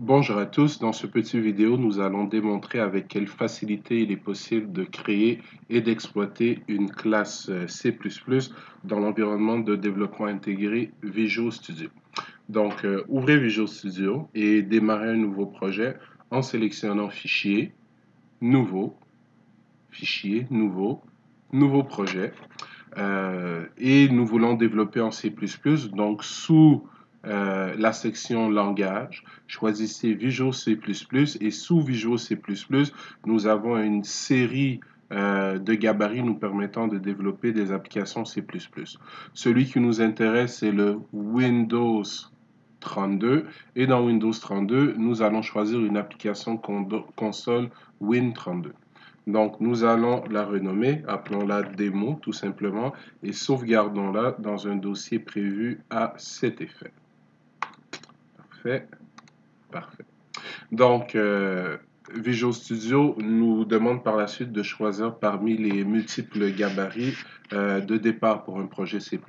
Bonjour à tous, dans ce petit vidéo, nous allons démontrer avec quelle facilité il est possible de créer et d'exploiter une classe C++ dans l'environnement de développement intégré Visual Studio. Donc, ouvrez Visual Studio et démarrez un nouveau projet en sélectionnant Fichier, Nouveau, Fichier, Nouveau, Nouveau projet. Et nous voulons développer en C++. Donc, sous la section langage, choisissez Visual C++ et sous Visual C++, nous avons une série de gabarits nous permettant de développer des applications C++. Celui qui nous intéresse, c'est le Windows 32 et dans Windows 32, nous allons choisir une application console Win32. Donc, nous allons la renommer, appelons-la démo tout simplement, et sauvegardons-la dans un dossier prévu à cet effet. Parfait, parfait. Donc, Visual Studio nous demande par la suite de choisir parmi les multiples gabarits de départ pour un projet C++.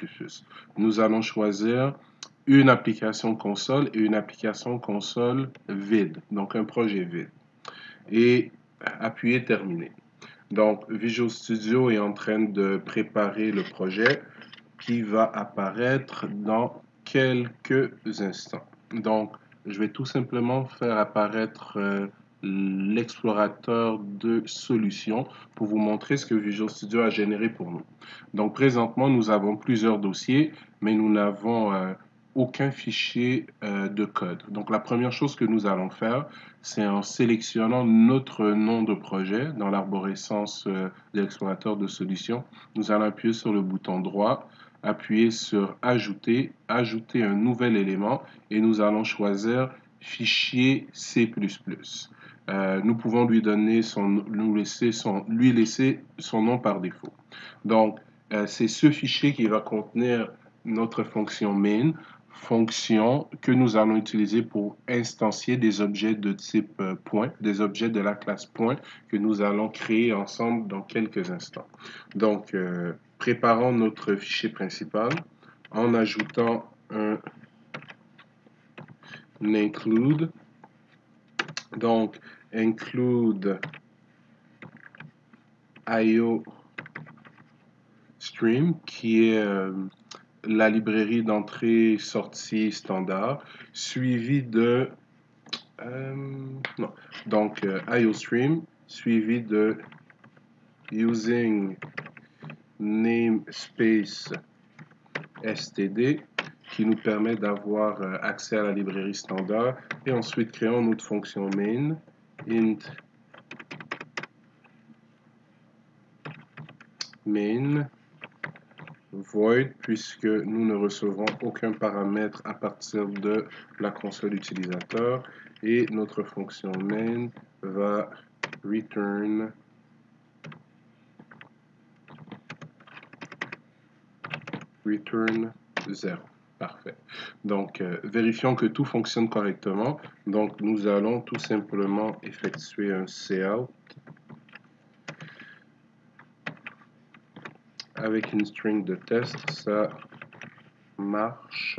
Nous allons choisir une application console et une application console vide, donc un projet vide. Et appuyer Terminer. Donc, Visual Studio est en train de préparer le projet qui va apparaître dans quelques instants. Donc, je vais tout simplement faire apparaître l'explorateur de solutions pour vous montrer ce que Visual Studio a généré pour nous. Donc, présentement, nous avons plusieurs dossiers, mais nous n'avons aucun fichier de code. Donc, la première chose que nous allons faire, c'est en sélectionnant notre nom de projet dans l'arborescence de l'explorateur de solutions, nous allons appuyer sur le bouton droit, appuyer sur Ajouter, ajouter un nouvel élément et nous allons choisir Fichier C++. Nous pouvons lui donner lui laisser son nom par défaut. Donc, c'est ce fichier qui va contenir notre fonction main, fonction que nous allons utiliser pour instancier des objets de type point, des objets de la classe point que nous allons créer ensemble dans quelques instants. Donc, préparons notre fichier principal en ajoutant un include. Donc, include IO stream qui est la librairie d'entrée-sortie standard, suivi de non. Donc IOStream suivi de using namespace std qui nous permet d'avoir accès à la librairie standard et ensuite créons notre fonction main int main void puisque nous ne recevrons aucun paramètre à partir de la console utilisateur et notre fonction main va return return 0. Parfait. Donc, vérifions que tout fonctionne correctement. Donc, nous allons tout simplement effectuer un cout avec une string de test. Ça marche.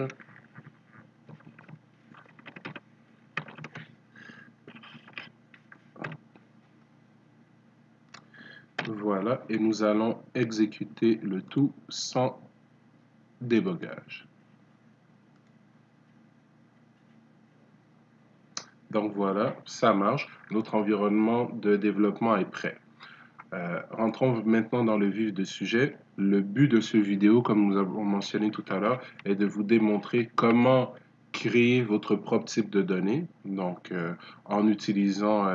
Voilà, et nous allons exécuter le tout sans débogage. Donc voilà, ça marche. Notre environnement de développement est prêt. Rentrons maintenant dans le vif du sujet. Le but de ce vidéo, comme nous avons mentionné tout à l'heure, est de vous démontrer comment créer votre propre type de données, donc en utilisant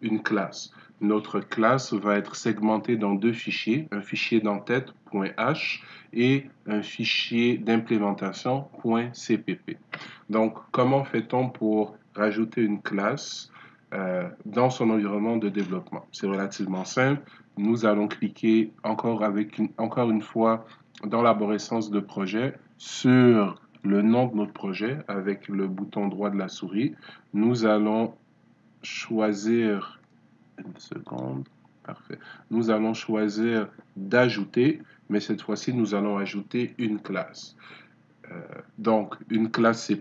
une classe. Notre classe va être segmentée dans deux fichiers, un fichier d'entête.h et un fichier d'implémentation .cpp. Donc, comment fait-on pour rajouter une classe dans son environnement de développement? C'est relativement simple. Nous allons cliquer encore une fois dans l'arborescence de projet sur le nom de notre projet avec le bouton droit de la souris. Nous allons choisir une seconde. Parfait. Nous allons choisir d'ajouter, mais cette fois-ci, nous allons ajouter une classe. Donc, une classe C++,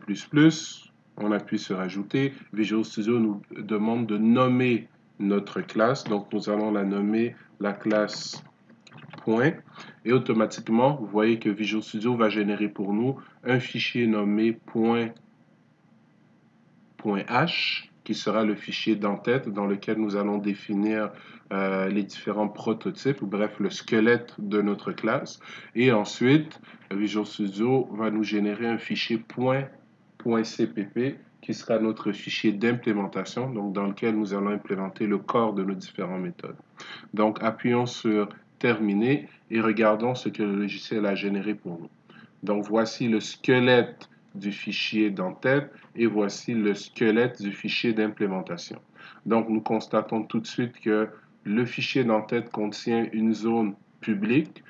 On appuie sur ajouter. Visual Studio nous demande de nommer notre classe. Donc nous allons la nommer la classe point. Et automatiquement, vous voyez que Visual Studio va générer pour nous un fichier nommé .h qui sera le fichier d'entête dans lequel nous allons définir les différents prototypes, ou bref, le squelette de notre classe. Et ensuite, Visual Studio va nous générer un fichier .cpp qui sera notre fichier d'implémentation, donc dans lequel nous allons implémenter le corps de nos différentes méthodes. Donc, appuyons sur Terminer et regardons ce que le logiciel a généré pour nous. Donc, voici le squelette du fichier d'entête et voici le squelette du fichier d'implémentation. Donc, nous constatons tout de suite que le fichier d'entête contient une zone publique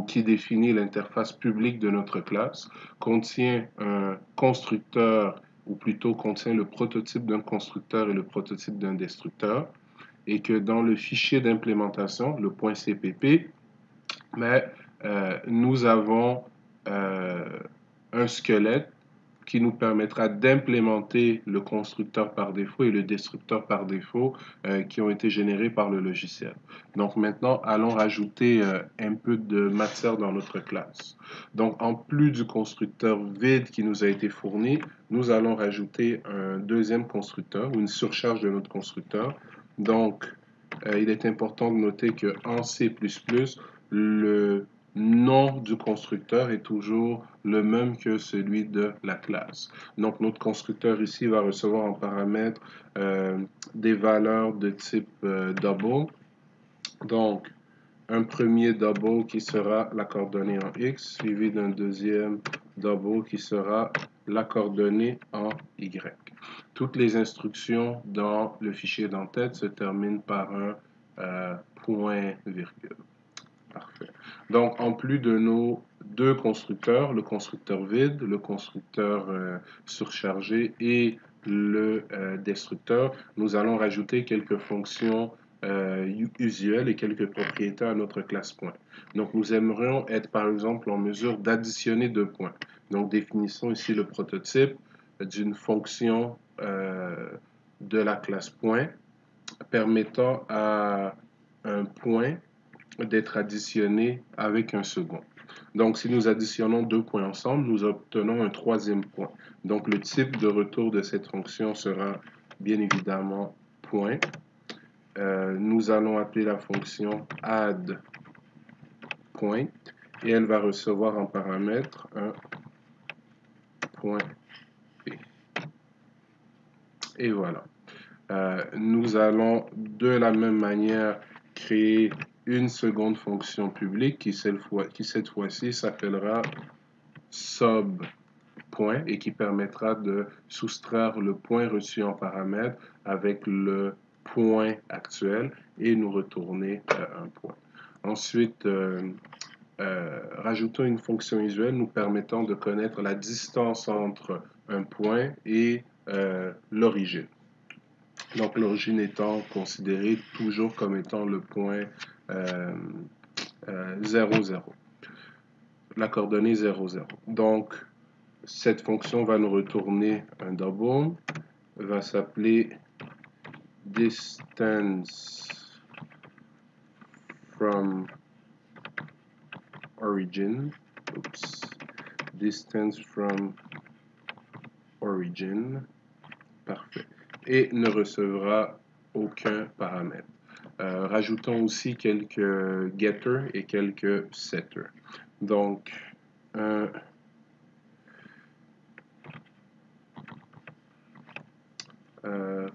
qui définit l'interface publique de notre classe, contient un constructeur, ou plutôt contient le prototype d'un constructeur et le prototype d'un destructeur, et que dans le fichier d'implémentation, le .cpp, nous avons un squelette qui nous permettra d'implémenter le constructeur par défaut et le destructeur par défaut qui ont été générés par le logiciel. Donc maintenant, allons rajouter un peu de matière dans notre classe. Donc en plus du constructeur vide qui nous a été fourni, nous allons rajouter un deuxième constructeur ou une surcharge de notre constructeur. Donc il est important de noter qu'en C++, le nom du constructeur est toujours le même que celui de la classe. Donc, notre constructeur ici va recevoir en paramètre des valeurs de type double. Donc, un premier double qui sera la coordonnée en X, suivi d'un deuxième double qui sera la coordonnée en Y. Toutes les instructions dans le fichier d'entête se terminent par un point virgule. Parfait. Donc, en plus de nos deux constructeurs, le constructeur vide, le constructeur surchargé et le destructeur, nous allons rajouter quelques fonctions usuelles et quelques propriétés à notre classe point. Donc, nous aimerions être, par exemple, en mesure d'additionner deux points. Donc, définissons ici le prototype d'une fonction de la classe point permettant à un point d'être additionné avec un second. Donc, si nous additionnons deux points ensemble, nous obtenons un troisième point. Donc, le type de retour de cette fonction sera bien évidemment point. Nous allons appeler la fonction add point et elle va recevoir en paramètre un point p. Et voilà. Nous allons de la même manière créer une seconde fonction publique qui cette fois-ci s'appellera subPoint et qui permettra de soustraire le point reçu en paramètre avec le point actuel et nous retourner un point. Ensuite, rajoutons une fonction usuelle nous permettant de connaître la distance entre un point et l'origine. Donc, l'origine étant considérée toujours comme étant le point 0, 0. La coordonnée 0, 0. Donc, cette fonction va nous retourner un double, va s'appeler distance from origin. Oops. Distance from origin. Parfait. Et ne recevra aucun paramètre. Rajoutons aussi quelques getters et quelques setters. Donc, un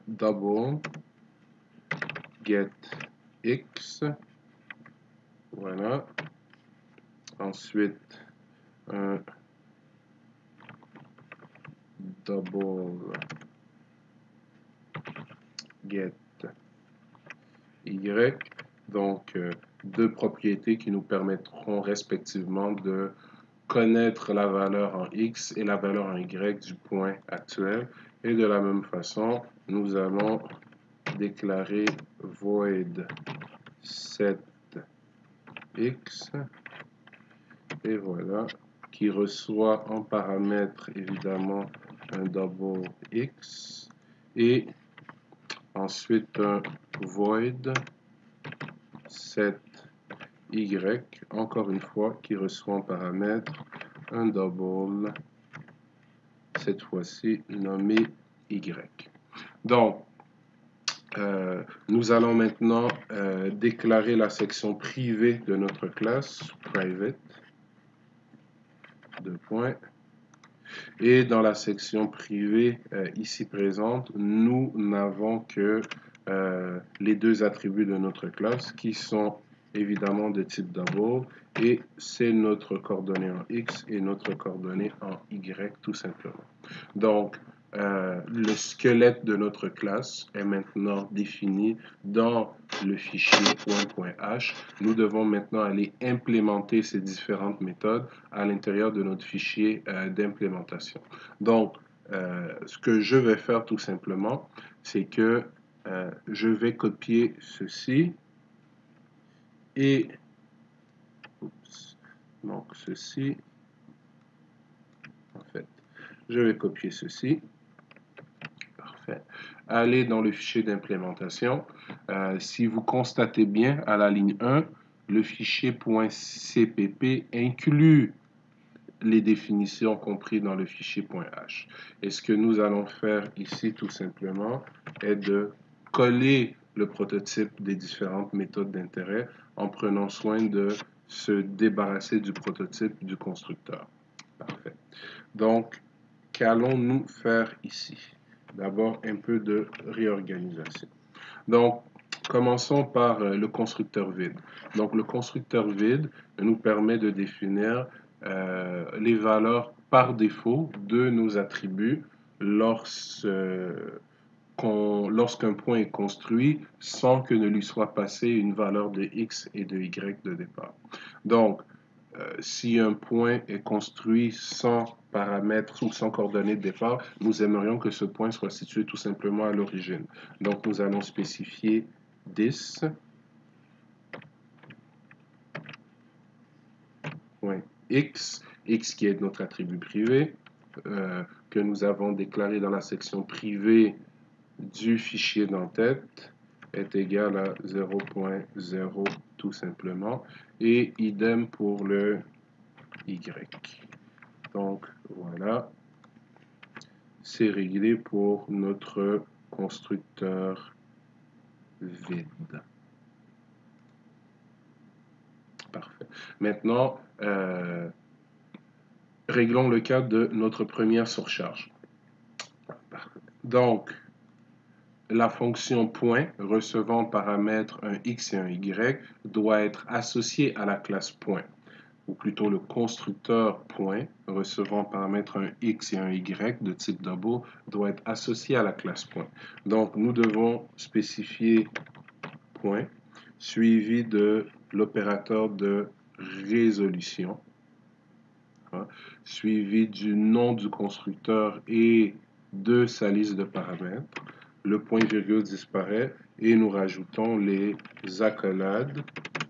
double get x. Voilà. Ensuite, un double get y. Donc, deux propriétés qui nous permettront respectivement de connaître la valeur en x et la valeur en y du point actuel. Et de la même façon, nous allons déclarer void set x et voilà, qui reçoit en paramètre évidemment un double x et ensuite un void set y, encore une fois, qui reçoit en paramètre un double, cette fois-ci nommé y. Donc, nous allons maintenant déclarer la section privée de notre classe, private, deux points. Et dans la section privée ici présente, nous n'avons que les deux attributs de notre classe qui sont évidemment de type double et c'est notre coordonnée en x et notre coordonnée en y tout simplement. Donc, le squelette de notre classe est maintenant défini dans le fichier .h. Nous devons maintenant aller implémenter ces différentes méthodes à l'intérieur de notre fichier d'implémentation. Donc, ce que je vais faire tout simplement, c'est que je vais copier ceci et donc ceci, en fait, je vais copier ceci. Parfait. Aller dans le fichier d'implémentation. Si vous constatez bien à la ligne 1, le fichier .cpp inclut les définitions comprises dans le fichier .h. Et ce que nous allons faire ici tout simplement est de coller le prototype des différentes méthodes d'intérêt en prenant soin de se débarrasser du prototype du constructeur. Parfait. Donc, qu'allons-nous faire ici? D'abord, un peu de réorganisation. Donc, commençons par le constructeur vide. Donc, le constructeur vide nous permet de définir les valeurs par défaut de nos attributs lorsqu'un point est construit sans que ne lui soit passé une valeur de x et de y de départ. Donc, si un point est construit sans paramètres ou sans coordonnées de départ, nous aimerions que ce point soit situé tout simplement à l'origine. Donc, nous allons spécifier this .x, x qui est notre attribut privé, que nous avons déclaré dans la section privée du fichier d'entête, est égal à 0.0 tout simplement, et idem pour le y. Donc voilà, c'est réglé pour notre constructeur vide. Parfait. Maintenant, réglons le cas de notre première surcharge. Donc, la fonction point recevant paramètres un x et un y doit être associée à la classe point, ou plutôt le constructeur point recevant paramètres un x et un y de type double doit être associé à la classe point. Donc, nous devons spécifier point suivi de l'opérateur de résolution, suivi du nom du constructeur et de sa liste de paramètres. Le point-virgule disparaît et nous rajoutons les accolades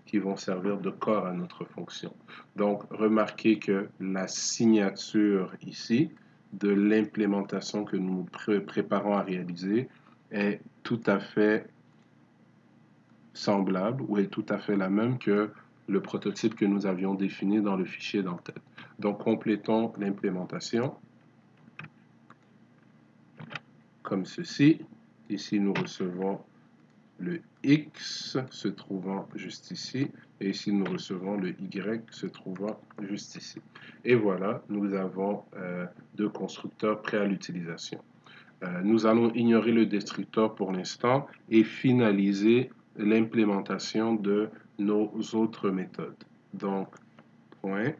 qui vont servir de corps à notre fonction. Donc, remarquez que la signature ici de l'implémentation que nous préparons à réaliser est tout à fait semblable ou est tout à fait la même que le prototype que nous avions défini dans le fichier d'entête. Donc, complétons l'implémentation comme ceci. Ici, nous recevons le x se trouvant juste ici, et ici, nous recevons le y se trouvant juste ici. Et voilà, nous avons deux constructeurs prêts à l'utilisation. Nous allons ignorer le destructeur pour l'instant et finaliser l'implémentation de nos autres méthodes. Donc, point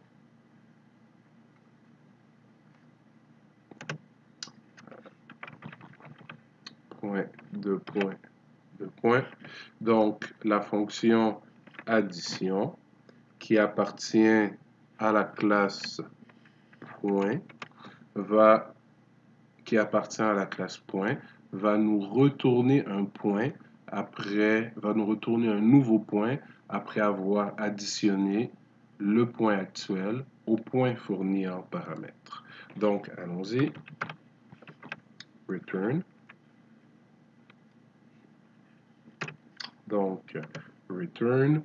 deux points. Donc, la fonction addition qui appartient à la classe point va nous retourner un point va nous retourner un nouveau point après avoir additionné le point actuel au point fourni en paramètres. Donc, allons-y. return. Donc, return.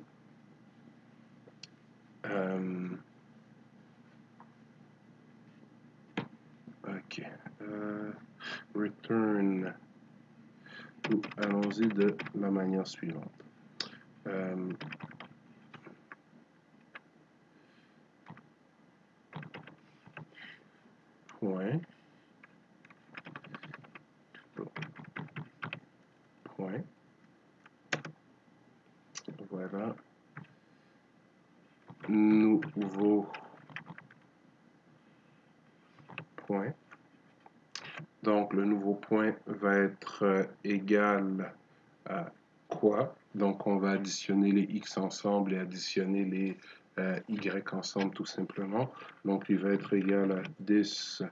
OK. Return. Allons-y de la manière suivante. Point. Point. Voilà. Nouveau point. Donc, le nouveau point va être égal à quoi? Donc, on va additionner les x ensemble et additionner les y ensemble tout simplement. Donc, il va être égal à this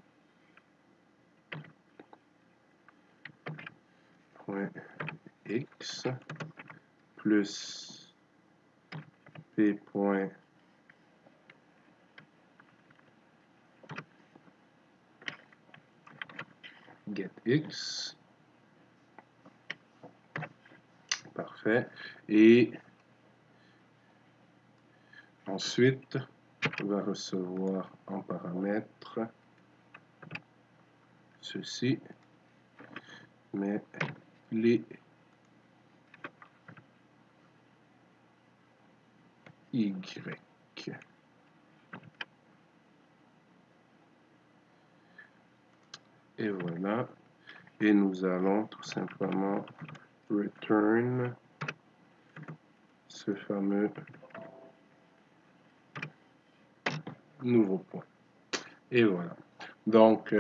point x plus p point get x. Parfait. Et ensuite, on va recevoir en paramètre ceci, mais les y. Et voilà. Et nous allons tout simplement return ce fameux nouveau point. Et voilà. Donc,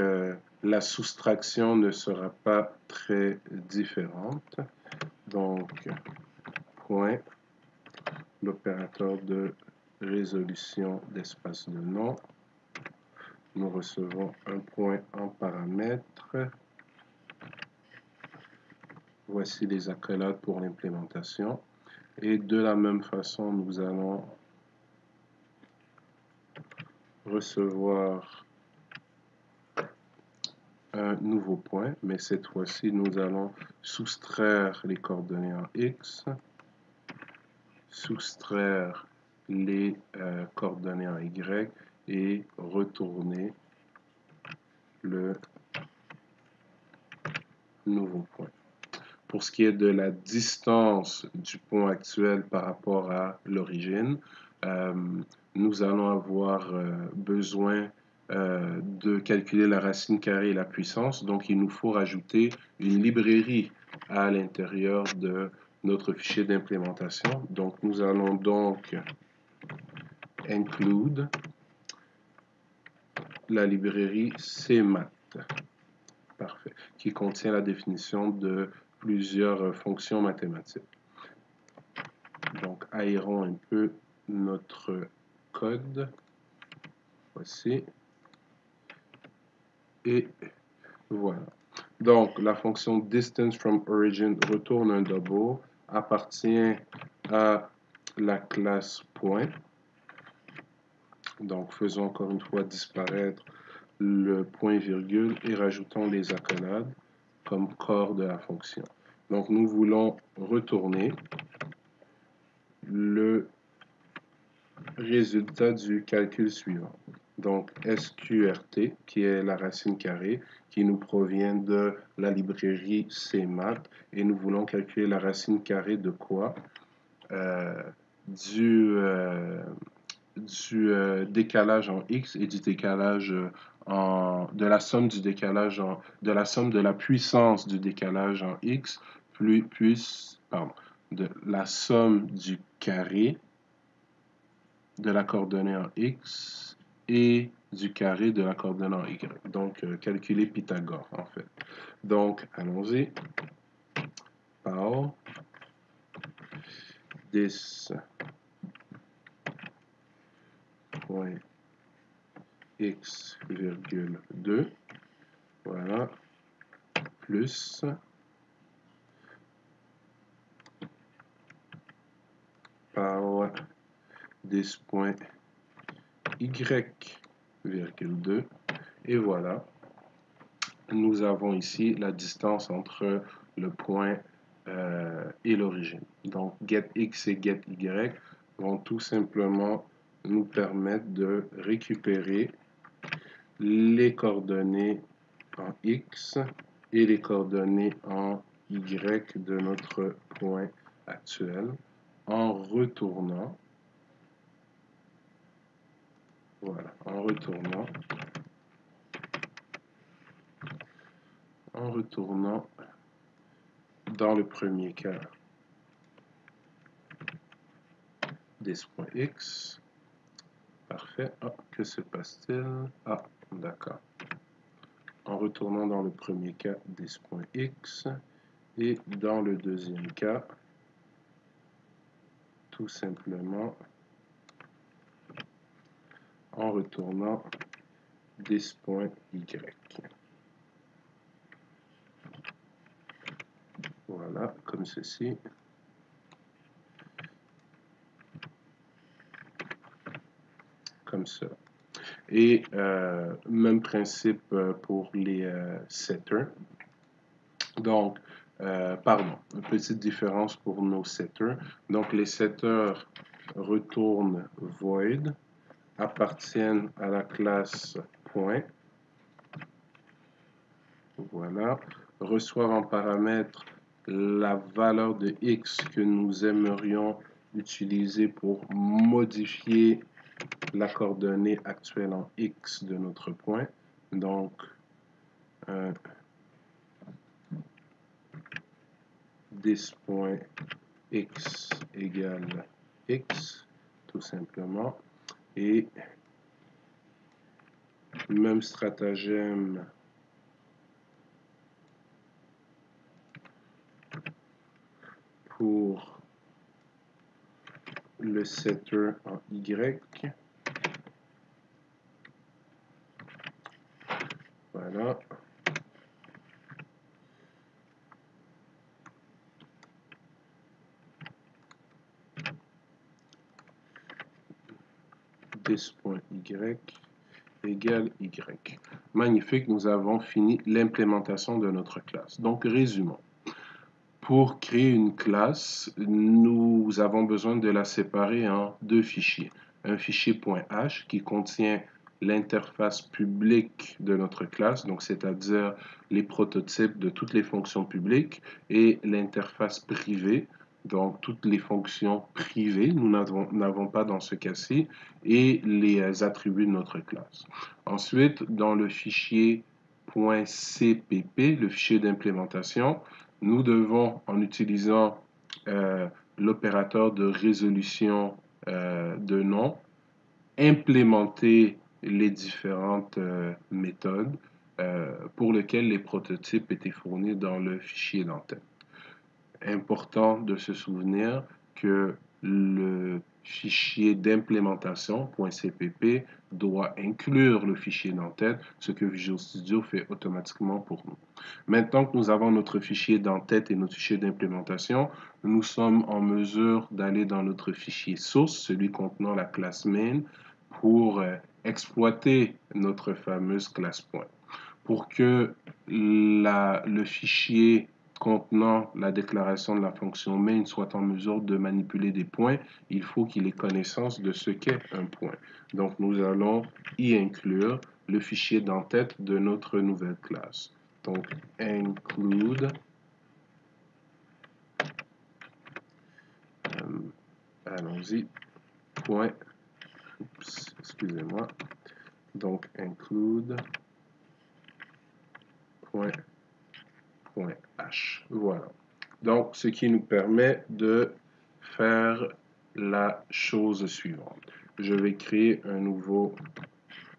la soustraction ne sera pas très différente. Donc, point, l'opérateur de résolution d'espace de nom. Nous recevons un point en paramètre. Voici les accolades pour l'implémentation. Et de la même façon, nous allons recevoir un nouveau point, mais cette fois-ci, nous allons soustraire les coordonnées en x, soustraire les coordonnées en y et retourner le nouveau point. Pour ce qui est de la distance du point actuel par rapport à l'origine, nous allons avoir besoin de calculer la racine carrée et la puissance. Donc, il nous faut rajouter une librairie à l'intérieur de notre fichier d'implémentation. Donc, nous allons donc include la librairie CMAT, parfait, qui contient la définition de plusieurs fonctions mathématiques. Donc, aérons un peu notre code. Voici. Et voilà. Donc, la fonction distance from origin retourne un double, appartient à la classe point. Donc, faisons encore une fois disparaître le point virgule et rajoutons les accolades comme corps de la fonction. Donc, nous voulons retourner le résultat du calcul suivant. Donc, SQRT, qui est la racine carrée, qui nous provient de la librairie CMAT, et nous voulons calculer la racine carrée de quoi? Du décalage en x et du décalage de la somme du décalage de la somme de la puissance du décalage en x de la somme du carré de la coordonnée en x et du carré de la coordonnée en y. Donc, calculer Pythagore, en fait. Donc, allons-y. Par this point x virgule 2, voilà, plus par this point y virgule 2, et voilà. nous avons ici la distance entre le point et l'origine. Donc, getX et getY vont tout simplement nous permettre de récupérer les coordonnées en X et les coordonnées en Y de notre point actuel en retournant, voilà, en retournant dans le premier cas des.x. Parfait. Ah, que se passe-t-il? Ah, d'accord. En retournant dans le premier cas des.x et dans le deuxième cas, tout simplement en retournant des.y. Voilà, comme ceci. Comme ça. Et même principe pour les setters. Donc, pardon, une petite différence pour nos setters. Donc, les setters retournent void, appartiennent à la classe point. Voilà. Reçoivent en paramètre la valeur de x que nous aimerions utiliser pour modifier la coordonnée actuelle en x de notre point. Donc, dis.x égale x, tout simplement. Et même stratagème pour le setter en y. Voilà. Dis.y égale y. Magnifique, nous avons fini l'implémentation de notre classe. Donc, résumons. Pour créer une classe, nous avons besoin de la séparer en deux fichiers. Un fichier .h qui contient l'interface publique de notre classe, donc c'est-à-dire les prototypes de toutes les fonctions publiques, et l'interface privée, donc toutes les fonctions privées, nous n'avons pas dans ce cas-ci, et les attributs de notre classe. Ensuite, dans le fichier .cpp, le fichier d'implémentation, nous devons, en utilisant l'opérateur de résolution de nom, implémenter les différentes méthodes pour lesquelles les prototypes étaient fournis dans le fichier d'entête. Important de se souvenir que le fichier d'implémentation .cpp doit inclure le fichier d'entête, ce que Visual Studio fait automatiquement pour nous. Maintenant que nous avons notre fichier d'entête et notre fichier d'implémentation, nous sommes en mesure d'aller dans notre fichier source, celui contenant la classe main, pour exploiter notre fameuse classe point. Pour que le fichier contenant la déclaration de la fonction main soit en mesure de manipuler des points, il faut qu'il ait connaissance de ce qu'est un point. Donc, nous allons y inclure le fichier d'entête de notre nouvelle classe. Donc, include, allons-y, point, excusez-moi, donc include, point .h. Voilà. Donc, ce qui nous permet de faire la chose suivante. Je vais créer un nouveau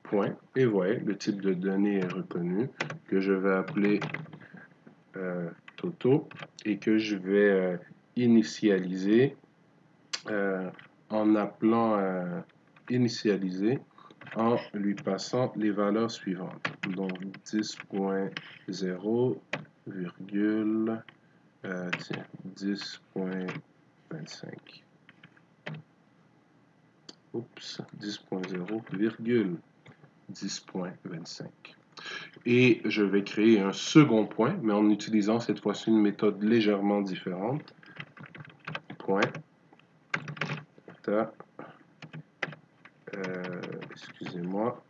point et voyez, le type de données est reconnu que je vais appeler Toto et que je vais initialiser en appelant initialiser en lui passant les valeurs suivantes. Donc 10.0, virgule, 10.25. Oups, 10.0, virgule 10.25. Et je vais créer un second point, mais en utilisant cette fois-ci une méthode légèrement différente. Point. Excusez-moi.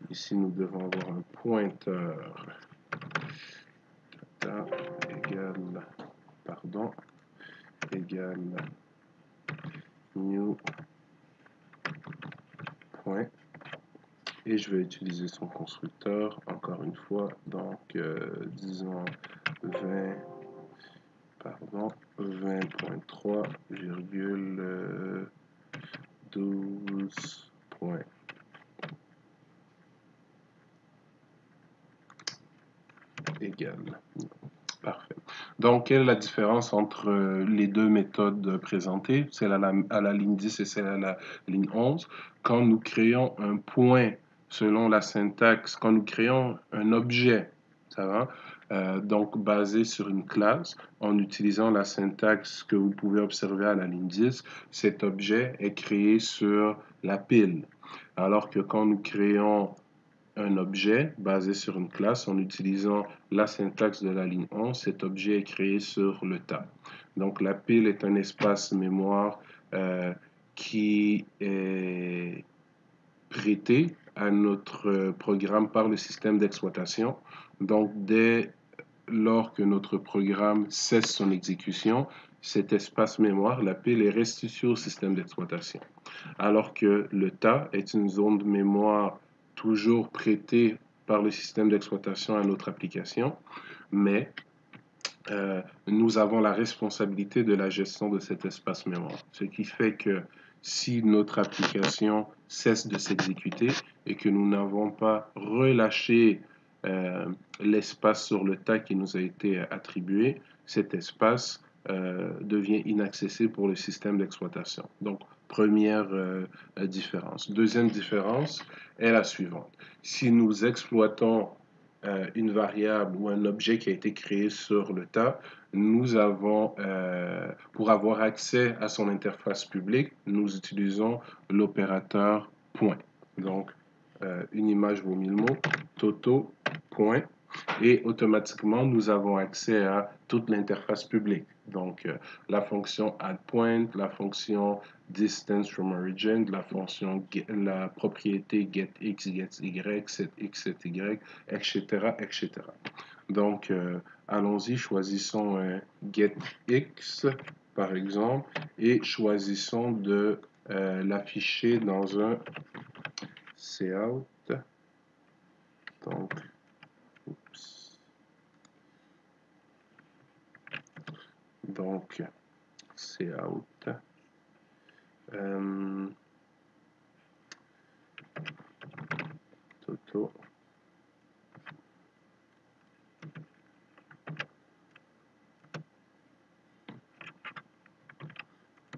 Ici, nous devons avoir un pointeur. Égale, pardon, égale new point. Et je vais utiliser son constructeur encore une fois. Donc, disons 20, pardon, 20.3, 12 points. Égale. Parfait. Donc, quelle est la différence entre les deux méthodes présentées, celle à la ligne 10 et celle à la ligne 11? Quand nous créons un point selon la syntaxe, quand nous créons un objet, ça va? Donc, basé sur une classe, en utilisant la syntaxe que vous pouvez observer à la ligne 10, cet objet est créé sur la pile. Alors que quand nous créons un objet basé sur une classe en utilisant la syntaxe de la ligne 11, cet objet est créé sur le tas. Donc la pile est un espace mémoire qui est prêté à notre programme par le système d'exploitation. Donc dès lors que notre programme cesse son exécution, cet espace mémoire, la pile, est restitué au système d'exploitation. Alors que le tas est une zone de mémoire toujours prêtée par le système d'exploitation à notre application, mais nous avons la responsabilité de la gestion de cet espace mémoire. Ce qui fait que si notre application cesse de s'exécuter et que nous n'avons pas relâché l'espace sur le tas qui nous a été attribué, cet espace devient inaccessible pour le système d'exploitation. Donc, première différence. Deuxième différence est la suivante. Si nous exploitons une variable ou un objet qui a été créé sur le tas, nous avons, pour avoir accès à son interface publique, nous utilisons l'opérateur point. Donc, une image vaut 1000 mots, toto, point, et automatiquement, nous avons accès à toute l'interface publique. Donc, la fonction addPoint, la fonction distance from origin, la fonction la propriété getX, getY, setX, sety, etc., etc. Donc, allons-y, choisissons un getX, par exemple, et choisissons de l'afficher dans un cout. Donc, oups. Donc, cout. Toto.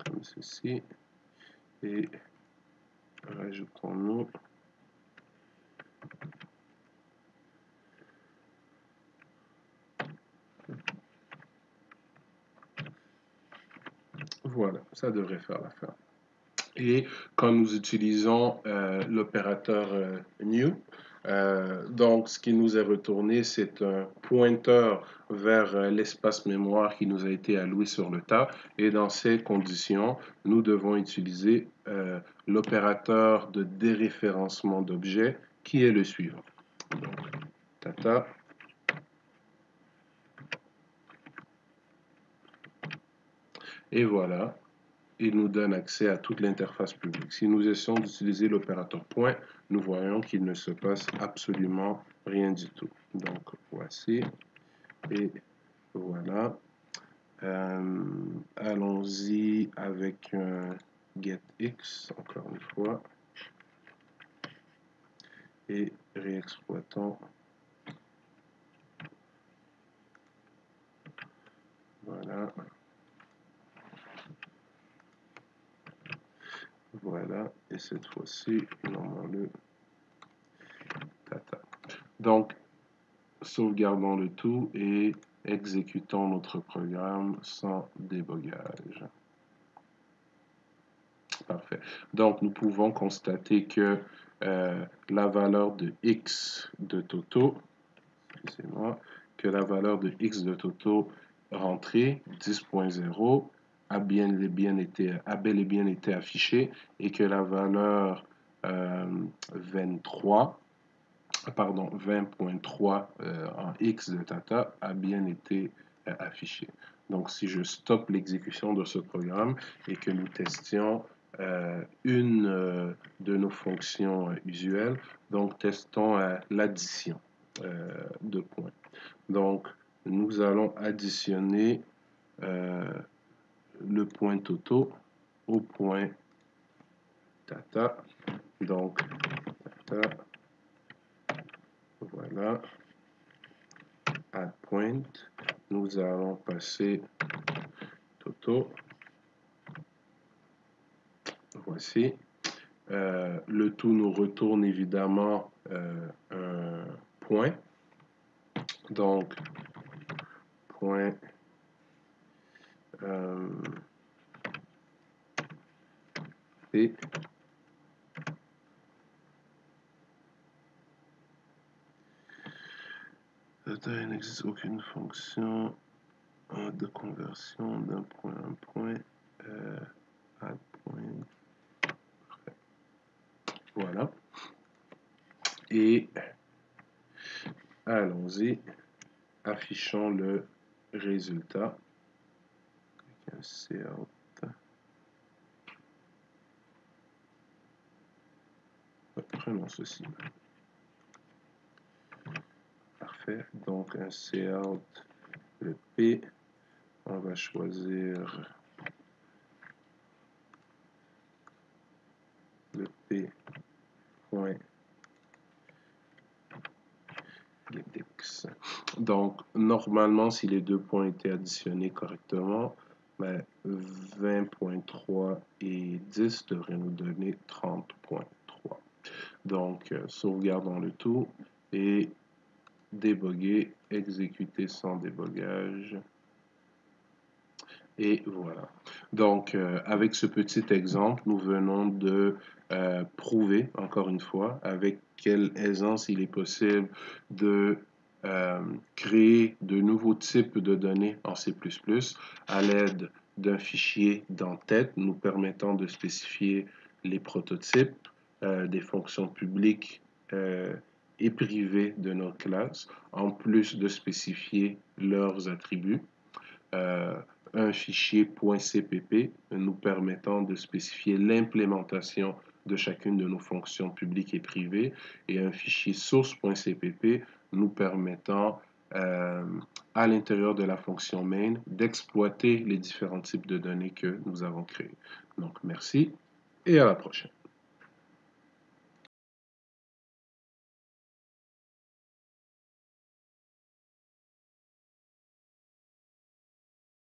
Comme ceci. Et rajoutons-nous voilà, ça devrait faire l'affaire. Et quand nous utilisons l'opérateur new, donc ce qui nous est retourné, c'est un pointeur vers l'espace mémoire qui nous a été alloué sur le tas. Et dans ces conditions, nous devons utiliser l'opérateur de déréférencement d'objets qui est le suivant. Donc, tata. Et voilà, il nous donne accès à toute l'interface publique. Si nous essayons d'utiliser l'opérateur point, nous voyons qu'il ne se passe absolument rien du tout. Donc, voici. Et voilà. Allons-y avec un getX, encore une fois. Et réexploitons. Voilà. Voilà. Et cette fois-ci, normons-le. Tata. Donc, sauvegardons le tout et exécutons notre programme sans débogage. Parfait. Donc, nous pouvons constater que la valeur de x de Toto, excusez-moi, que la valeur de x de Toto rentrée, 10.0, a bel et bien été affichée et que la valeur 20.3 en x de Tata a bien été affichée. Donc, si je stoppe l'exécution de ce programme et que nous testions une de nos fonctions usuelles, donc testons l'addition de points. Donc, nous allons additionner le point Toto au point Tata. Donc, Tata, voilà, add point, nous allons passer Toto, voici. Le tout nous retourne évidemment un point. Donc, point P. Il n'existe aucune fonction de conversion d'un point à un point. Add point. Voilà. Et allons-y. Affichons le résultat. Un cout. Prenons ceci. Parfait. Donc un cout, le P. On va choisir le P point index. Donc, normalement, si les deux points étaient additionnés correctement, 20.3 et 10 devraient nous donner 30.3. Donc, sauvegardons le tout et déboguer, exécuter sans débogage. Et voilà. Donc, avec ce petit exemple, nous venons de prouver, encore une fois, avec quelle aisance il est possible de créer de nouveaux types de données en C++ à l'aide d'un fichier d'entête nous permettant de spécifier les prototypes des fonctions publiques et privées de notre classe, en plus de spécifier leurs attributs. Un fichier .cpp nous permettant de spécifier l'implémentation de chacune de nos fonctions publiques et privées et un fichier source.cpp nous permettant à l'intérieur de la fonction main d'exploiter les différents types de données que nous avons créés. Donc merci et à la prochaine.